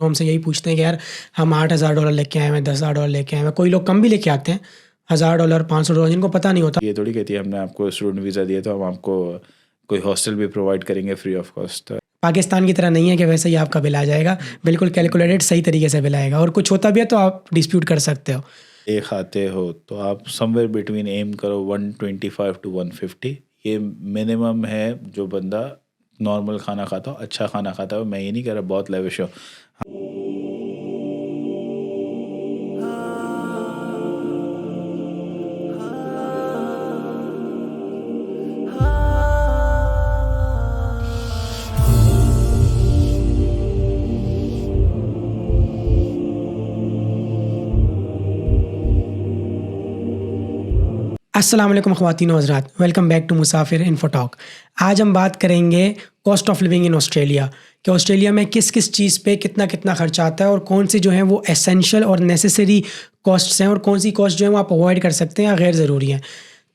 तो हमसे यही पूछते हैं कि यार हम $8,000 लेके आए हैं, $10,000 लेके आए हैं। कोई लोग कम भी लेके आते हैं, $1,000 $500 जिनको पता नहीं होता। ये थोड़ी कहती है हमने आपको स्टूडेंट वीज़ा दिया तो हम आपको कोई हॉस्टल भी प्रोवाइड करेंगे फ्री ऑफ कॉस्ट। पाकिस्तान की तरह नहीं है कि वैसे ही आपका बिल आ जाएगा, बिल्कुल कैलकुलेटेड सही तरीके से बिल आएगा, और कुछ होता भी है तो आप डिस्प्यूट कर सकते हो। एक खाते हो तो आप समवेयर बिटवीन एम करो 125 to 150, ये मिनिमम है जो बंदा नॉर्मल खाना खाता हो, अच्छा खाना खाता हो। मैं ये नहीं कह रहा बहुत लेविश हो। अस्सलाम वालेकुम ख़वातीन व हज़रात, welcome back to Musafir info talk. आज हम बात करेंगे cost of living in Australia, कि ऑस्ट्रेलिया में किस किस चीज़ पे कितना कितना खर्चा आता है और कौन सी जो है वो एसेंशियल और नेसेसरी कॉस्ट्स हैं और कौन सी कॉस्ट जो है वो आप अवॉइड कर सकते हैं या गैर ज़रूरी हैं।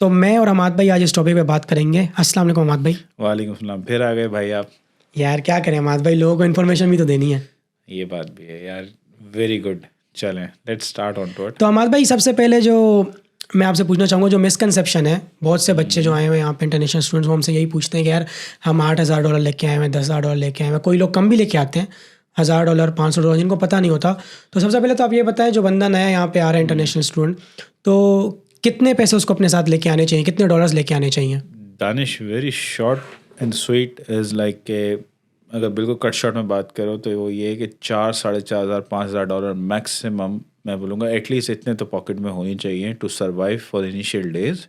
तो मैं और हमाद भाई आज इस टॉपिक पे बात करेंगे। अस्सलाम वालेकुम हमाद भाई। वालेकुम सलाम, फिर आ गए भाई आप। यार क्या करें हमाद भाई, लोगों को इन्फॉर्मेशन भी तो देनी है। ये बात भी है यार, वेरी गुड। चलें let's start on to it. तो हमाद भाई सबसे पहले जो मैं आपसे पूछना चाहूँगा, जो मिसकंसेप्शन है, बहुत से बच्चे जो आए हुए हैं यहाँ पे इंटरनेशनल स्टूडेंट्स, वो हमसे यही पूछते हैं कि यार हम $8,000 लेके आए हैं, $10,000 लेके आए हैं। कोई लोग कम भी लेके आते हैं, $1,000 $500 जिनको पता नहीं होता। तो सबसे पहले तो आप ये बताएं, जो बंदा नया यहाँ पे आ रहा है इंटरनेशनल स्टूडेंट, तो कितने पैसे उसको अपने साथ लेके आने चाहिए, कितने डॉलर्स लेके आने चाहिए? Danish, very short and sweet is like के अगर बिल्कुल कट शॉर्ट में बात करो तो वो ये है कि 4-4,500 $5,000 मैक्सिमम, मैं बोलूँगा एटलीस्ट इतने तो पॉकेट में होनी चाहिए to survive for initial days.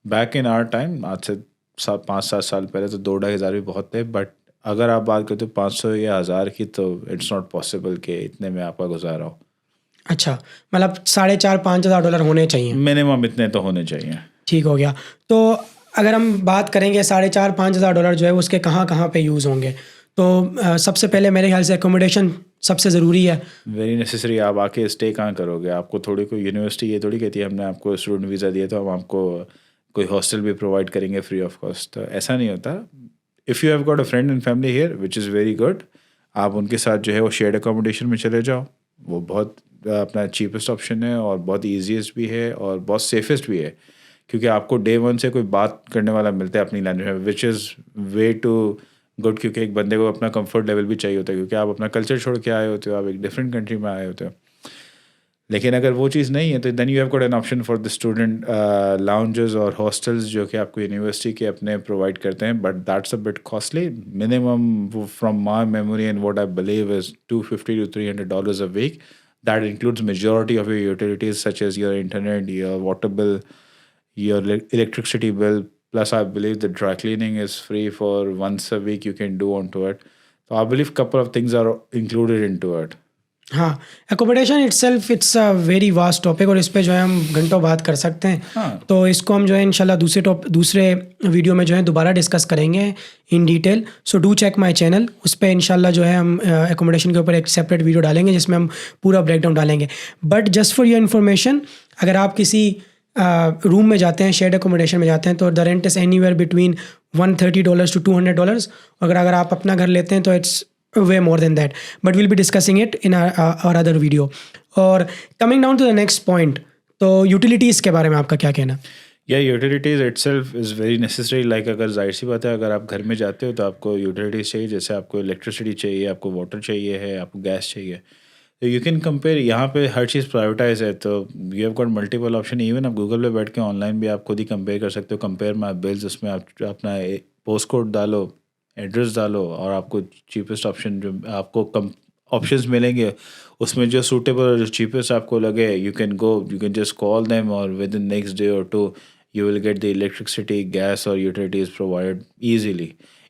Back in our time, आज से 5-7 साल पहले तो 2-2,500 भी बहुत थे, बट अगर आप बात करते हो 500 या 1,000 की तो इट्स नॉट पॉसिबल कि इतने में आपका गुजारा हो। अच्छा, मतलब $4,500-5,000 होने चाहिए। मिनिमम इतने तो होने चाहिए। ठीक हो गया। तो अगर हम बात करेंगे $4,500 जो है उसके कहाँ कहाँ पे यूज़ होंगे, तो सबसे पहले मेरे ख्याल से एकोमोडेशन सबसे ज़रूरी है। Very necessary. आप आके स्टे कहाँ करोगे? आपको थोड़ी कोई यूनिवर्सिटी ये थोड़ी कहती है हमने आपको स्टूडेंट वीज़ा दिया तो हम आपको कोई हॉस्टल भी प्रोवाइड करेंगे फ्री ऑफ कॉस्ट। तो ऐसा नहीं होता। If you have got a friend and family here which is very good, आप उनके साथ जो है वो शेयर्ड अकोमोडेशन में चले जाओ। वो बहुत अपना चीपेस्ट ऑप्शन है और बहुत ईजीएस्ट भी है और बहुत सेफेस्ट भी है, क्योंकि आपको डे वन से कोई बात करने वाला मिलता है अपनी लैंग्वेज में, which is way too good. क्योंकि एक बंदे को अपना कंफर्ट लेवल भी चाहिए होता है, क्योंकि आप अपना कल्चर छोड़ के आए होते हो, आप एक डिफरेंट कंट्री में आए होते हो। लेकिन अगर वो चीज़ नहीं है तो then you have got an option for the student lounges और हॉस्टल्स जो कि आपको यूनिवर्सिटी के अपने प्रोवाइड करते हैं, but that's a bit costly. Minimum from my memory and what I believe is $250 to $300 a week. That includes majority of your utilities such as your internet, your water bill, your electricity bill. Plus, I believe the dry cleaning is free for once a week you can do onto it. So I believe couple of things are included into it. हाँ, accommodation itself it's a very vast topic और इस पे जो है हम घंटों बात कर सकते हैं। हाँ। तो इसको हम जो है इंशाल्लाह दूसरे वीडियो में जो है दोबारा डिस्कस करेंगे in detail. So do check my channel, उस पर इंशाल्लाह जो है हम एकोमोडेशन के ऊपर एक सेपरेट वीडियो डालेंगे जिसमें हम पूरा ब्रेकडाउन डालेंगे। But just for your information, अगर आप किसी रूम में जाते हैं, शेयर्ड एकोमोडेशन में जाते हैं, तो the rent is anywhere between $130 to $200। अगर आप अपना घर लेते हैं तो it's way more than that, but we'll be discussing it in our other video. और coming down to the next point, तो utilities के बारे में आपका क्या कहना? या utilities itself is very necessary. Like अगर जाहिर सी बात है, अगर आप घर में जाते हो तो आपको यूटिलिटीज़ चाहिए, जैसे आपको इलेक्ट्रिसिटी चाहिए, आपको वाटर चाहिए है, आपको गैस चाहिए। तो यू कैन कंपेयर। यहाँ पे हर चीज़ प्राइवेटाइज है, तो you have got multiple option. Even आप गूगल पे बैठ के ऑनलाइन भी आप खुद ही कंपेयर कर सकते हो। कंपेयर माई बिल्स, उसमें आप अपना पोस्ट कोड डालो, एड्रेस डालो और आपको चीपेस्ट ऑप्शन जो आपको कम ऑप्शंस मिलेंगे उसमें जो सूटेबल जो चीपेस्ट आपको लगे, you can just call them और विद इन नेक्स्ट डे और 2 you will get the electricity, gas or utilities provided easily.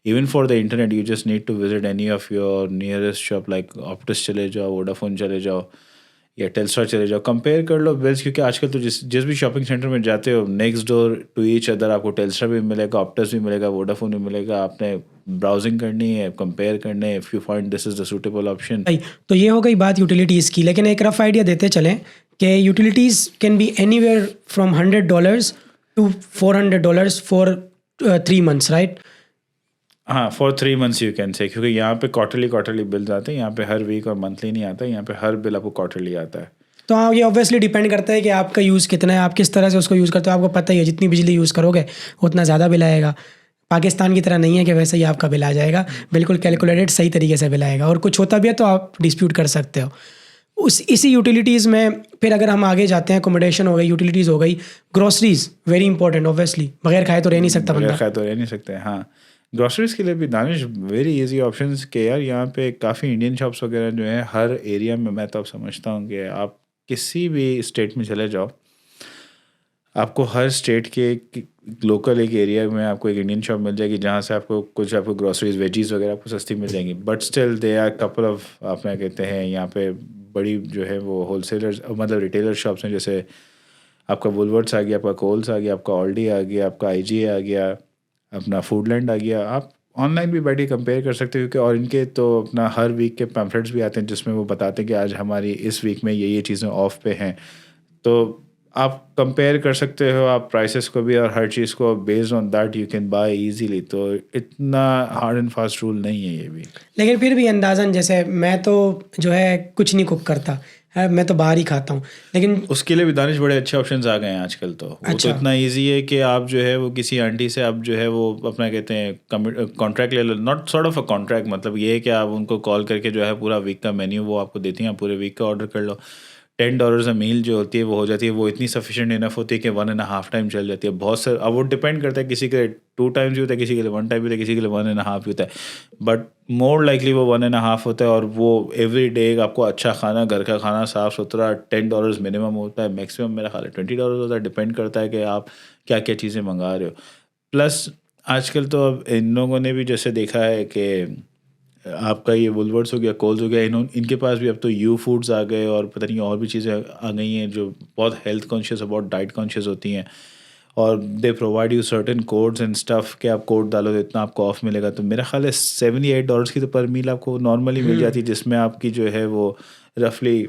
Even for the internet, you just need to visit any of your nearest shop like Optus चले जाओ, Vodafone चले जाओ या Telstar चले जाओ, compare कर लो bills. क्योंकि आजकल तो जिस भी शॉपिंग सेंटर में जाते हो, next door to each other आपको टेलस्टार भी मिलेगा, ऑप्टस भी मिलेगा, वोडाफोन भी मिलेगा। आपने ब्राउजिंग करनी है, कंपेयर करने है, if you find this is the suitable option. तो ये हो गई बात यूटिलिटीज़ की, लेकिन एक रफ आइडिया देते चलें कि utilities can be anywhere from $100 to $400 for 3 months, right? हाँ for 3 months you can say, क्योंकि यहाँ पे क्वार्टरली बिल्स आते हैं, यहाँ पे हर वीक और मंथली नहीं आता है, यहाँ पे हर बिल आपको क्वार्टरली आता है। तो हाँ, ये ऑब्वियसली डिपेंड करता है कि आपका यूज़ कितना है, आप किस तरह से उसको यूज़ करते हो। आपको पता ही है जितनी बिजली यूज़ करोगे उतना ज़्यादा बिल आएगा। पाकिस्तान की तरह नहीं है कि वैसे ही आपका बिल आ जाएगा, बिल्कुल कैलकुलेटेड सही तरीके से बिल आएगा। और कुछ होता भी है तो आप डिस्प्यूट कर सकते हो। उस इसी यूटिलिटीज़ में फिर अगर हम आगे जाते हैं, अकोमोडेशन हो गई, यूटिलिटीज़ हो गई, ग्रोसरीज वेरी इंपॉर्टेंट ऑब्वियसली, बगैर खाए तो रह नहीं सकता बगैर बंदा। खाए तो रह नहीं सकते। हाँ ग्रोसरीज के लिए भी दानिश वेरी इजी ऑप्शंस के यार, यहाँ पे काफ़ी इंडियन शॉप्स वगैरह जो है हर एरिया में। मैं तो अब समझता हूँ कि आप किसी भी स्टेट में चले जाओ, आपको हर स्टेट के लोकल एक एरिया में आपको एक इंडियन शॉप मिल जाएगी जहाँ से आपको कुछ आपको ग्रोसरीज वेजीज वगैरह आपको सस्ती मिल जाएंगी। But still they are couple of, आप क्या कहते हैं, यहाँ पे बड़ी जो है वो होलसेलर्स मतलब रिटेलर शॉप्स हैं, जैसे आपका वुलवर्ट्स आ गया, आपका कोल्स आ गया, आपका ऑल्डी आ गया, आपका आईजी आ गया, अपना फूडलैंड आ गया। आप ऑनलाइन भी बैठ के कंपेयर कर सकते हो, क्योंकि और इनके तो अपना हर वीक के पैम्फलेट्स भी आते हैं जिसमें वो बताते हैं कि आज हमारी इस वीक में ये चीज़ें ऑफ पे हैं। तो आप कंपेयर कर सकते हो आप प्राइसेस को भी, और हर चीज़ को based on that you can buy easily. तो इतना हार्ड एंड फास्ट रूल नहीं है ये भी। लेकिन फिर भी अंदाज़न, जैसे मैं तो जो है कुछ नहीं कुक करता है, मैं तो बाहर ही खाता हूँ, लेकिन उसके लिए भी दानिश बड़े अच्छे ऑप्शंस आ गए हैं आजकल। तो वो अच्छा। तो इतना इजी है कि आप जो है वो किसी आंटी से आप जो है वो अपना कहते हैं कॉन्ट्रैक्ट ले लो, not sort of a contract, मतलब ये है कि आप उनको कॉल करके जो है पूरा वीक का मेन्यू वो आपको देती हैं, आप पूरे वीक का ऑर्डर कर लो। $10 अ मील जो होती है वो हो जाती है, वो इतनी सफिशिएंट इनफ होती है कि 1.5 टाइम चल जाती है। बहुत से अब वो डिपेंड करता है, किसी के 2 टाइम्स भी होता है, किसी के लिए 1 टाइम भी होता है, किसी के लिए 1.5 भी होता है, बट मोर लाइकली वो 1.5 होता है। और वो एवरी डे आपको अच्छा खाना, घर का खाना साफ़ सुथरा, $10 मिनिमम होता है, मैक्सिमम मेरा ख्याल है $20 होता है। डिपेंड करता है कि आप क्या क्या चीज़ें मंगा रहे हो। प्लस आजकल तो अब इन लोगों ने भी जैसे देखा है कि आपका ये वुलवर्ट्स हो गया, कोल्स हो गया, इनके पास भी अब तो यू फूड्स आ गए और पता नहीं और भी चीज़ें आ गई हैं जो बहुत हेल्थ कॉन्शियस और बहुत डाइट कॉन्शियस होती हैं। और they provide you certain codes and stuff कि आप कोड डालो तो इतना आपको ऑफ मिलेगा। तो मेरा ख्याल है $78 की तो पर मील आपको नॉर्मली मिल जाती है, जिसमें आपकी जो है वो रफली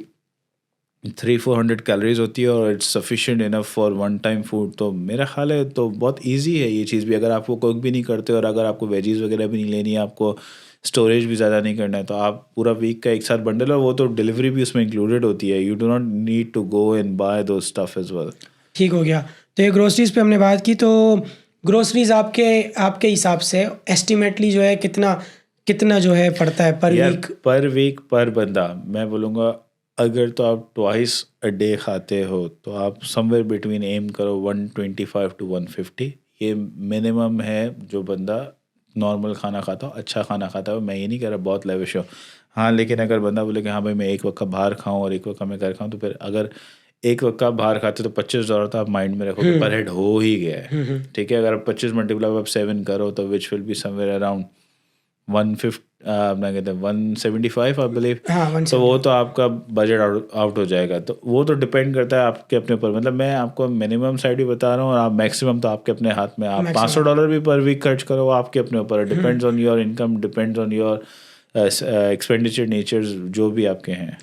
300-400 कैलोरीज होती है, और it's sufficient enough for one time food. तो मेरा ख्याल है तो बहुत इजी है ये चीज़ भी, अगर आपको कुक भी नहीं करते और अगर आपको वेजीज वगैरह भी नहीं लेनी है, आपको स्टोरेज भी ज़्यादा नहीं करना है, तो आप पूरा वीक का एक साथ बंडल, और वो तो डिलीवरी भी उसमें इंक्लूडेड होती है। You do not need to go and buy those stuff as well. ठीक हो गया। तो ये ग्रोसरीज पे हमने बात की। तो ग्रोसरीज आपके आपके हिसाब से एस्टिमेटली जो है कितना कितना जो है पड़ता है पर यार वीक? पर वीक पर बंदा मैं बोलूँगा, अगर तो आप ट्वाइस अ डे खाते हो तो आप समवेयर बिटवीन एम करो 125 to 150। ये मिनिमम है जो बंदा नॉर्मल खाना खाता हो, अच्छा खाना खाता हो। मैं ये नहीं कह रहा बहुत लेविश हो, हाँ, लेकिन अगर बंदा बोले कि हाँ भाई मैं एक वक्त का बाहर खाऊं और एक वक्त का मैं घर खाऊं, तो फिर अगर एक वक्त का बाहर खाते तो $25 तो आप माइंड में रखो कि पर हेड हो ही गया है। ठीक है, अगर आप 25 मल्टीप्लाई आप 7 करो तो which will be somewhere around 150, अपना कहते हैं 175 आई बिलीव। हाँ, तो 170। वो तो आपका बजट आउट हो जाएगा। तो वो तो डिपेंड करता है आपके अपने ऊपर, मतलब मैं आपको मिनिमम साइड ही बता रहा हूँ, और आप मैक्सिमम तो आपके अपने हाथ में। आप $500 भी पर वीक खर्च करो, आपके अपने ऊपर, depends on your income, depends on your expenditure natures जो भी आपके हैं।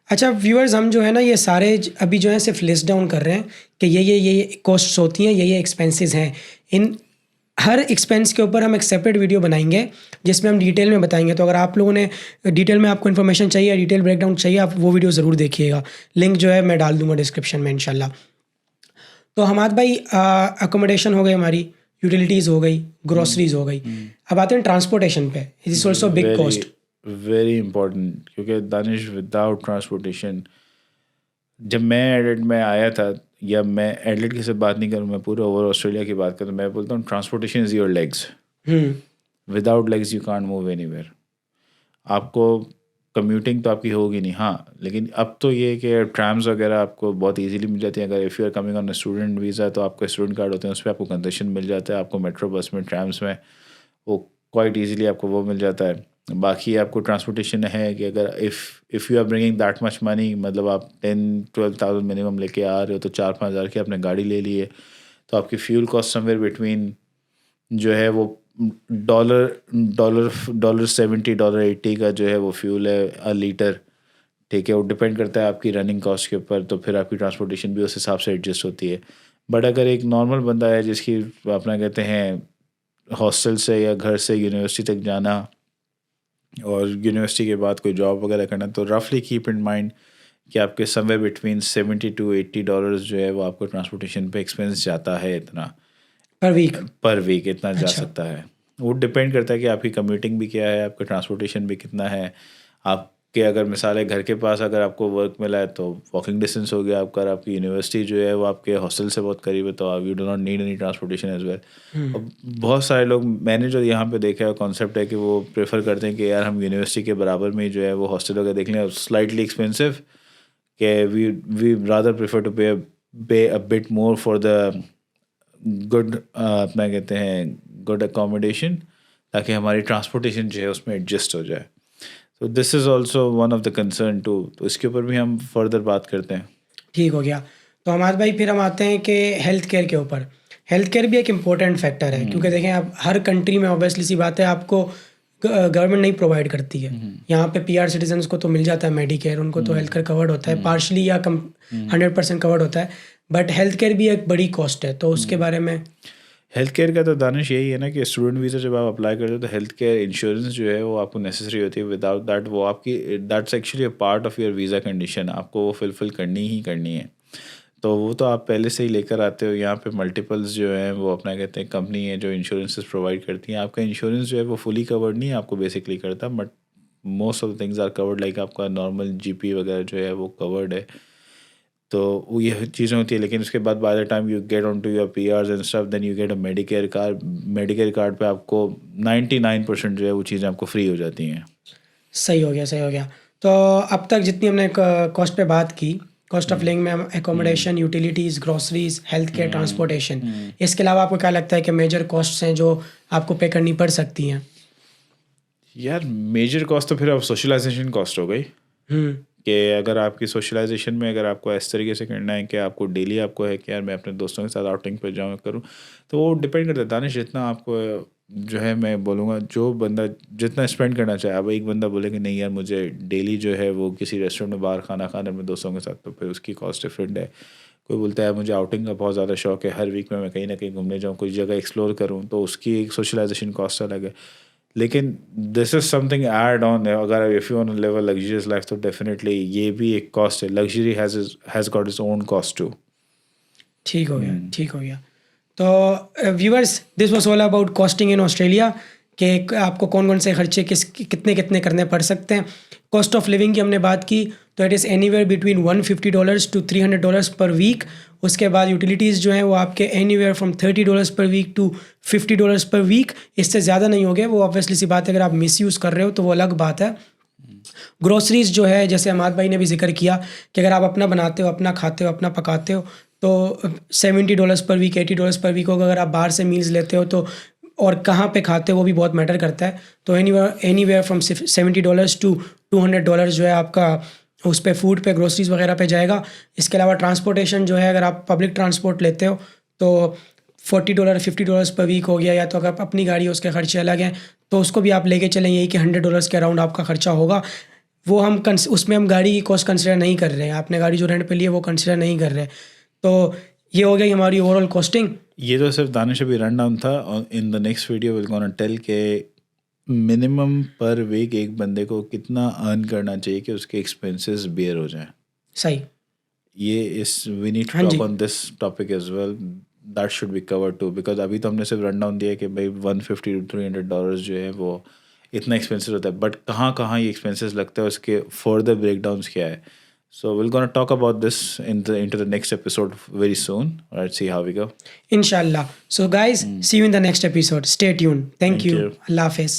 अच्छा व्यूअर्स, हम जो है ना ये सारे अभी जो है सिर्फ लिस्ट डाउन कर रहे हैं कि ये कॉस्ट्स होती हैं, ये एक्सपेंसेस हैं। इन हर एक्सपेंस के ऊपर हम एक सेपरेट वीडियो बनाएंगे जिसमें हम डिटेल में बताएंगे। तो अगर आप लोगों ने डिटेल में आपको इन्फॉर्मेशन चाहिए, डिटेल ब्रेकडाउन चाहिए, आप वो वीडियो ज़रूर देखिएगा। लिंक जो है मैं डाल दूंगा डिस्क्रिप्शन में इंशाल्लाह। तो हमाद भाई, अकोमोडेशन हो गई हमारी, यूटिलिटीज़ हो गई, ग्रोसरीज हो गई। अब आते हैं ट्रांसपोर्टेशन पे। It is also big cost. Very important, क्योंकि दानिश विदाउट ट्रांसपोर्टेशन, जब मैं एडिलेड में आया था, या मैं एडिलेड की सिर्फ बात नहीं करूँ, मैं पूरे ओवर ऑस्ट्रेलिया की बात करूँ, मैं बोलता हूँ transportation is your legs. Without legs you can't move anywhere. आपको कम्यूटिंग तो आपकी होगी नहीं, हाँ, लेकिन अब तो ये है कि ट्रैम्स वगैरह आपको बहुत इजीली मिल जाती है। अगर if you are coming on a student visa तो आपको स्टूडेंट कार्ड होते हैं, उस पर आपको कंसेशन मिल जाता है। आपको मेट्रो बस में, ट्रैम्स में वो क्वाइट इजीली आपको वो मिल जाता है। बाकी आपको ट्रांसपोर्टेशन है कि अगर if you are bringing that much money, मतलब आप 10-12,000 मिनिमम लेके आ रहे हो, तो 4-5 हज़ार की आपने गाड़ी ले ली है, तो आपकी फ्यूल कॉस्ट समवेयर बिटवीन जो है वो $70-80 का जो है वो फ्यूल है अ लीटर। ठीक है, वो डिपेंड करता है आपकी रनिंग कॉस्ट के ऊपर, तो फिर आपकी ट्रांसपोर्टेशन भी उस हिसाब से एडजस्ट होती है। बट अगर एक नॉर्मल बंदा है जिसकी अपना कहते हैं हॉस्टल से या घर से यूनिवर्सिटी तक जाना और यूनिवर्सिटी के बाद कोई जॉब वगैरह करना, तो रफली कीप इन माइंड कि आपके समवेयर बिटवीन $70 to $80 जो है वो आपको ट्रांसपोर्टेशन पे एक्सपेंस जाता है, इतना पर वीक इतना जा अच्छा। सकता है। वो डिपेंड करता है कि आपकी कम्यूटिंग भी क्या है, आपका ट्रांसपोर्टेशन भी कितना है। आपके अगर मिसाल है घर के पास अगर आपको वर्क मिला है तो वॉकिंग डिस्टेंस हो गया आपका, आपकी यूनिवर्सिटी जो है वो आपके हॉस्टल से बहुत करीब है, तो आप you do not need any transportation as well. और बहुत सारे लोग, मैंने जो यहाँ पे देखा है कॉन्सेप्ट है कि वो प्रेफर करते हैं कि यार हम यूनिवर्सिटी के बराबर में ही जो है वो हॉस्टल वगैरह देख लें, स्लाइटली एक्सपेंसिव, कि वी रादर प्रेफर टू पे a bit more for the good अपना कहते हैं गुड अकोमोडेशन, ताकि हमारी ट्रांसपोर्टेशन जो है उसमें एडजस्ट हो जाए। तो this is also one of the concern too, तो इसके ऊपर भी हम फर्दर बात करते हैं। ठीक हो गया। तो हमारे भाई फिर हम आते हैं कि हेल्थ केयर के ऊपर। हेल्थ केयर भी एक इम्पोर्टेंट फैक्टर है, क्योंकि देखें आप हर कंट्री में ऑब्वियसली सी बात है आपको गवर्नमेंट नहीं प्रोवाइड करती है। यहाँ पे PR सिटीजन्स को तो मिल जाता है मेडिकेयर, उनको तो हेल्थ केयर कवर्ड होता है पार्शली या 100% कवर्ड होता है, बट हेल्थ केयर भी एक बड़ी कॉस्ट है, तो उसके बारे में। हेल्थ केयर का तो दानिश यही है ना कि स्टूडेंट वीज़ा जब आप अप्लाई करते हो तो हेल्थ केयर इंश्योरेंस जो है वो आपको नेसेसरी होती है। विदाउट दैट वो आपकी that's actually a part of your visa condition, आपको वो फुलफिल करनी ही करनी है। तो वो तो आप पहले से ही लेकर आते हो। यहाँ पे मल्टीपल्स जो हैं वो अपना कहते हैं कंपनी है जो इंश्योरेंसेस प्रोवाइड करती हैं। आपका इंश्योरेंस जो है वो फुली कवर्ड नहीं है आपको बेसिकली करता, but most of the things are covered, like आपका नॉर्मल GP वगैरह जो है वो कवर्ड है। तो वो ये चीज़ें होती है, लेकिन उसके बाद by the time you get on to your PRs and stuff, then you get a Medicare card. Medicare card पे आपको 99% जो है वो चीज़ें आपको फ्री हो जाती हैं। सही हो गया, सही हो गया। तो अब तक जितनी हमने कॉस्ट पे बात की, कॉस्ट ऑफ लिविंग में हम accommodation, utilities, groceries, health care, transportation, इसके अलावा आपको क्या लगता है कि मेजर कॉस्ट्स हैं जो आपको पे करनी पड़ सकती हैं? यार मेजर कॉस्ट तो फिर अब सोशलाइजेशन कॉस्ट हो गई, कि अगर आपकी सोशलाइजेशन में अगर आपको इस तरीके से करना है कि आपको डेली आपको है कि यार मैं अपने दोस्तों के साथ आउटिंग पर जाऊँ करूँ, तो वो डिपेंड करता है दानिश, जितना आपको जो है मैं बोलूँगा जो बंदा जितना स्पेंड करना चाहे। अब एक बंदा बोले कि नहीं यार मुझे डेली जो है वो किसी रेस्टोरेंट में बाहर खाना खाना अपने दोस्तों के साथ, तो फिर उसकी कॉस्ट डिफरेंट है। कोई बोलता है मुझे आउटिंग का बहुत ज़्यादा शौक है, हर वीक में मैं कहीं ना कहीं घूमने जाऊँ, कोई जगह एक्सप्लोर करूँ, तो उसकी एक सोशलाइजेशन कॉस्ट अलग है। लेकिन this is something add on है, अगर if you want to live a luxurious life तो डेफिनेटली ये भी एक कॉस्ट है। Luxury has got its own cost too. ठीक हो गया, ठीक हो गया। तो viewers, this was all about costing in Australia, कि आपको कौन कौन से खर्चे कितने कितने करने पड़ सकते हैं। कॉस्ट ऑफ लिविंग की हमने बात की, तो it is anywhere between $150 to $300 पर वीक। उसके बाद यूटिलिटीज़ जो हैं वो आपके एनीवेयर फ्रॉम $30 पर वीक टू $50 पर वीक, इससे ज़्यादा नहीं हो गए। वो ऑब्वियसली सी बात है, अगर आप मिसयूज़ कर रहे हो तो वो अलग बात है। ग्रोसरीज़ जो है, जैसे अमाद भाई ने भी जिक्र किया कि अगर आप अपना बनाते हो, अपना खाते हो, अपना पकाते हो, तो $70 पर वीक, $80 पर वीक होगा। अगर आप बाहर से मील्स लेते हो तो, और कहाँ पे खाते हो वो भी बहुत मैटर करता है। तो एनीवेयर फ्रॉम $70 to $200 जो है आपका उस पे फूड पे, ग्रोसरीज वगैरह पे जाएगा। इसके अलावा ट्रांसपोर्टेशन जो है, अगर आप पब्लिक ट्रांसपोर्ट लेते हो तो $40 $50 पर वीक हो गया, या तो अगर आप अपनी गाड़ी है उसके खर्चे अलग हैं तो उसको भी आप लेके चलें, यही कि $100 के अराउंड आपका खर्चा होगा। वो हम उसमें हम गाड़ी की कॉस्ट कंसिडर नहीं कर रहे हैं, आपने गाड़ी जो रेंट पे ली है वो कंसिडर नहीं कर रहे। तो ये हो गई हमारी ओवरऑल कॉस्टिंग। ये तो सिर्फ दानिश अभी रन डाउन था। In the next video will gonna tell के मिनिमम पर वीक एक बंदे को कितना अर्न करना चाहिए कि उसके एक्सपेंसेस बेयर हो जाए। सही, ये इस we need to talk on this topic as well, that should be cover too, because अभी तो हमने सिर्फ रन डाउन दिया कि भाई $150 to $300 जो है वो इतना एक्सपेंसिव होता है, बट कहाँ कहाँ ये एक्सपेंसेस लगता है, उसके फर्दर ब्रेकडाउन्स क्या है। So we're gonna talk about this into the next episode very soon. Let's see how we go. Inshallah. So guys, see you in the next episode. Stay tuned. Thank you. you. Allah Hafiz.